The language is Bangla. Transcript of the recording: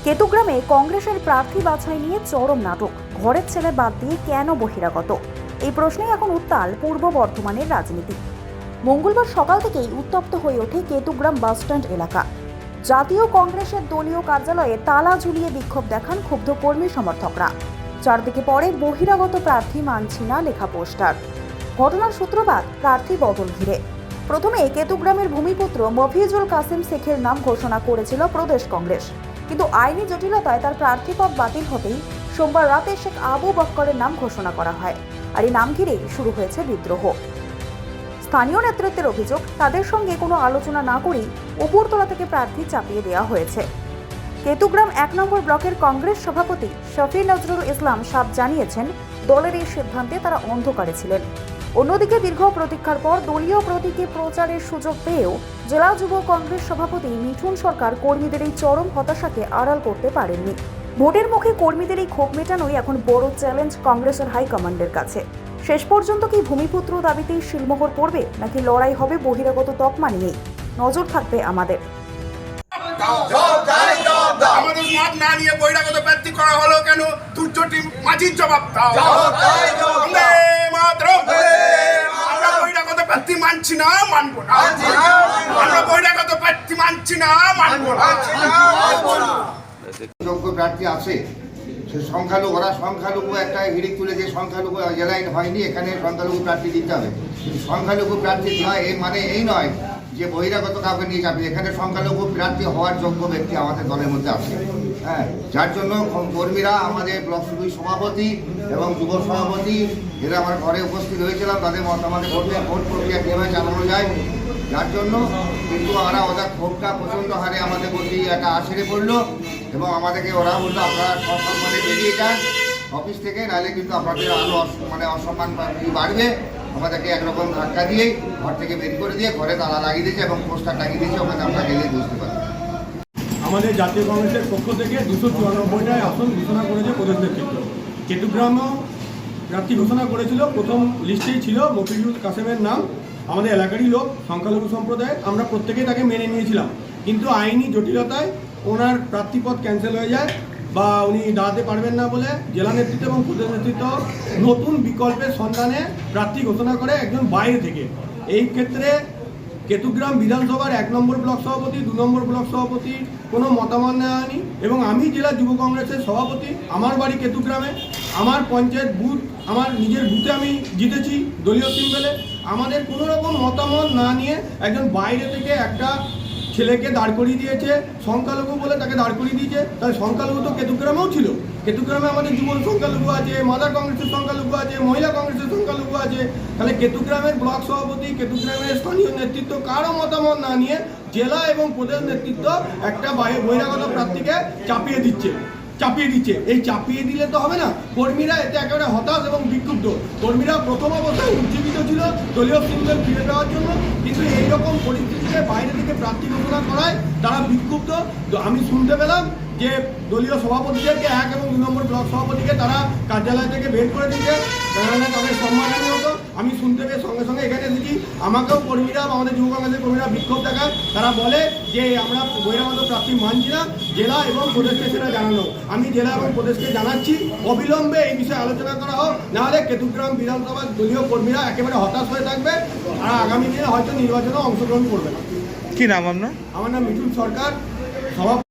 কেতুগ্রামে কংগ্রেসের প্রার্থী বাছাই নিয়ে চরম নাটক। ঘরের ছেলে বাদ দিয়ে কেন বহিরাগত, এই প্রশ্নে এখন উত্তাল পূর্ব বর্ধমানের রাজনীতি। মঙ্গলবার সকাল থেকেই উত্তপ্ত হয়ে ওঠে কেতুগ্রাম বাসস্ট্যান্ড এলাকা। জাতীয় কংগ্রেসের দলীয় কার্যালয়ে তালা ঝুলিয়ে বিক্ষোভ দেখান ক্ষুব্ধ কর্মী সমর্থকরা। চারদিকে পড়ে বহিরাগত প্রার্থী মানছি না লেখা পোস্টার। ঘটনার সূত্রপাত প্রার্থী বদল ঘিরে। প্রথমে কেতুগ্রামের ভূমিপুত্র মফিজুল কাসেম শেখের নাম ঘোষণা করেছিল প্রদেশ কংগ্রেস, কিন্তু আইনি জটিলতায় তার প্রার্থীপদ বাতিল হতেই সোমবার রাতে শেখ আবু বক্করের নাম ঘোষণা করা হয়। আর এই নাম ঘিরেই শুরু হয়েছে বিদ্রোহ। স্থানীয় নেতৃত্বের অভিযোগ, তাদের সঙ্গে কোনো আলোচনা না করেই উপরতলা থেকে প্রার্থী চাপিয়ে দেওয়া হয়েছে। কেতুগ্রাম 1 নম্বর ব্লকের কংগ্রেস সভাপতি শফি নজরুল ইসলাম সাব জানিয়েছেন, দলের এই সিদ্ধান্তে তারা অন্ধকারে ছিলেন। অন্যদিকে দীর্ঘ প্রতীক্ষার পর দলীয় প্রতীকে প্রচারের সুযোগ পেয়েও জেলা যুব কংগ্রেস সভাপতি মিঠুন সরকার কর্মীদের এই চরম হতাশাকে আড়াল করতে পারেননি। ভোটের মুখে কর্মীদের এই ক্ষোভ মেটানোই এখন বড় চ্যালেঞ্জ কংগ্রেসের হাইকমান্ডের কাছে। শেষ পর্যন্ত কি ভূমিপুত্র দাবিতেই শিলমোহর পড়বে, নাকি লড়াই হবে বহিরাগত তকমা নিয়েই? নজর থাকবে আমাদের। আমাদের মত না নিয়ে বহিরাগত প্রার্থী করা হলো কেন? দুর্যোগটি মাঝির জবাব দাও। আমরা বহিরাগত প্রার্থী মানছি না, মানবো না। আমরা বহিরাগত প্রার্থী মানছি না, মানবো না। যোগ্য প্রার্থী আছে, সে সংখ্যালঘু, ওরা সংখ্যালঘু একটা হিড়িক তুলে যে সংখ্যালঘু জেলায় হয়নি, এখানে সংখ্যালঘু প্রার্থী দিতে হবে। সংখ্যালঘু প্রার্থী নয় এই মানে এই নয় যে বহিরাগত কাউকে নিয়ে যাবে। এখানে সংখ্যালঘু প্রার্থী হওয়ার যোগ্য ব্যক্তি আমাদের দলের মধ্যে আছে। হ্যাঁ, যার জন্য কর্মীরা, আমাদের ব্লক সভাপতি এবং যুব সভাপতি এরা আমার ঘরে উপস্থিত হয়েছিলাম। তাদের মতামতে ভোট প্রক্রিয়া কীভাবে চালানো যায়, যার জন্য কিন্তু ওদের ক্ষোভটা প্রচণ্ড হারে আমাদের প্রতি একটা আছড়ে পড়লো এবং আমাদেরকে ওরা বললো, আপনারা সসম্মানে বেরিয়ে যান অফিস থেকে, নাহলে কিন্তু আপনাদের আরও অসম্মান বাড়বে। আমাদেরকে একরকম ধাক্কা দিয়েই ঘর থেকে বের করে দিয়ে ঘরে তালা লাগিয়ে দিয়েছে এবং পোস্টার লাগিয়ে দিয়েছে। ওখানে আমরা গেলে বুঝতে পারি। আমাদের জাতীয় কংগ্রেসের পক্ষ থেকে 294টায় আসন ঘোষণা করেছে প্রদেশ নেতৃত্ব। কেতুগ্রামও প্রার্থী ঘোষণা করেছিল। প্রথম লিস্টেই ছিল মফিজুল কাসেমের নাম, আমাদের এলাকারই লোক, সংখ্যালঘু সম্প্রদায়। আমরা প্রত্যেকেই তাকে মেনে নিয়েছিলাম, কিন্তু আইনি জটিলতায় ওনার প্রার্থীপদ ক্যান্সেল হয়ে যায় বা উনি দাঁড়াতে পারবেন না বলে জেলা নেতৃত্ব এবং প্রদেশ নেতৃত্ব নতুন বিকল্পের সন্ধানে প্রার্থী ঘোষণা করে একজন বাইরে থেকে। এই ক্ষেত্রে কেতুগ্রাম বিধানসভার 1 নম্বর ব্লক সভাপতি, 2 নম্বর ব্লক সভাপতির কোনো মতামত নেওয়া হয়নি এবং আমি জেলা যুব কংগ্রেসের সভাপতি। আমার বাড়ি কেতুগ্রামে, আমার পঞ্চায়েত বুথ, আমার নিজের বুথে আমি জিতেছি দলীয় সিম্বলে। আমাদের কোনো রকম মতামত না নিয়ে একজন বাইরে থেকে একটা ছেলেকে দাঁড় করিয়ে দিয়েছে, সংখ্যালঘু বলে তাকে দাঁড় করিয়ে দিয়েছে। তাহলে সংখ্যালঘু তো কেতুগ্রামেও ছিল। কেতুগ্রামে আমাদের যুব সংখ্যালঘু আছে, মাদার কংগ্রেসের সংখ্যালঘু আছে, মহিলা কংগ্রেসের সংখ্যালঘু আছে। তাহলে কেতুগ্রামের ব্লক সভাপতি, কেতুগ্রামের স্থানীয় নেতৃত্ব কারো মতামত না নিয়ে জেলা এবং প্রদেশ নেতৃত্ব একটা বহিরাগত প্রার্থীকে চাপিয়ে দিচ্ছে। এই চাপিয়ে দিলে তো হবে না। কর্মীরা এতে একেবারে হতাশ এবং বিক্ষুব্ধ। কর্মীরা প্রথম অবস্থায় উজ্জীবিত ছিল দলীয় সিম্বল ফিরে দেওয়ার জন্য, কিন্তু এইরকম পরিস্থিতিতে বাইরে থেকে প্রার্থী ঘোষণা করায় তারা বিক্ষুব্ধ। আমি শুনতে পেলাম যে দলীয় সভাপতিদেরকে 1 এবং 2 নম্বর ব্লক সভাপতিকে তারা কার্যালয় থেকে বের করে দিচ্ছে, কেননা তাদের সম্মানহানি হতো। আমি শুনতে পেয়ে সঙ্গে সঙ্গে এখানে এসেছি। আমাকেও কর্মীরা বা আমাদের যুব কংগ্রেসের কর্মীরা বিক্ষোভ দেখায়। তারা বলে যে আমরা বহিরাগত প্রার্থী মানছি না, জেলা এবং প্রদেশকে সেটা জানানো। আমি জেলা এবং প্রদেশকে জানাচ্ছি অবিলম্বে এই বিষয়ে আলোচনা করা হোক, নাহলে কেতুগ্রাম বিধানসভার দলীয় কর্মীরা একেবারে হতাশ হয়ে থাকবে আর আগামী দিনে হয়তো নির্বাচনে অংশগ্রহণ করবে না। কি নাম আপনার? আমার নাম মিঠুন সরকার, সভাপতি।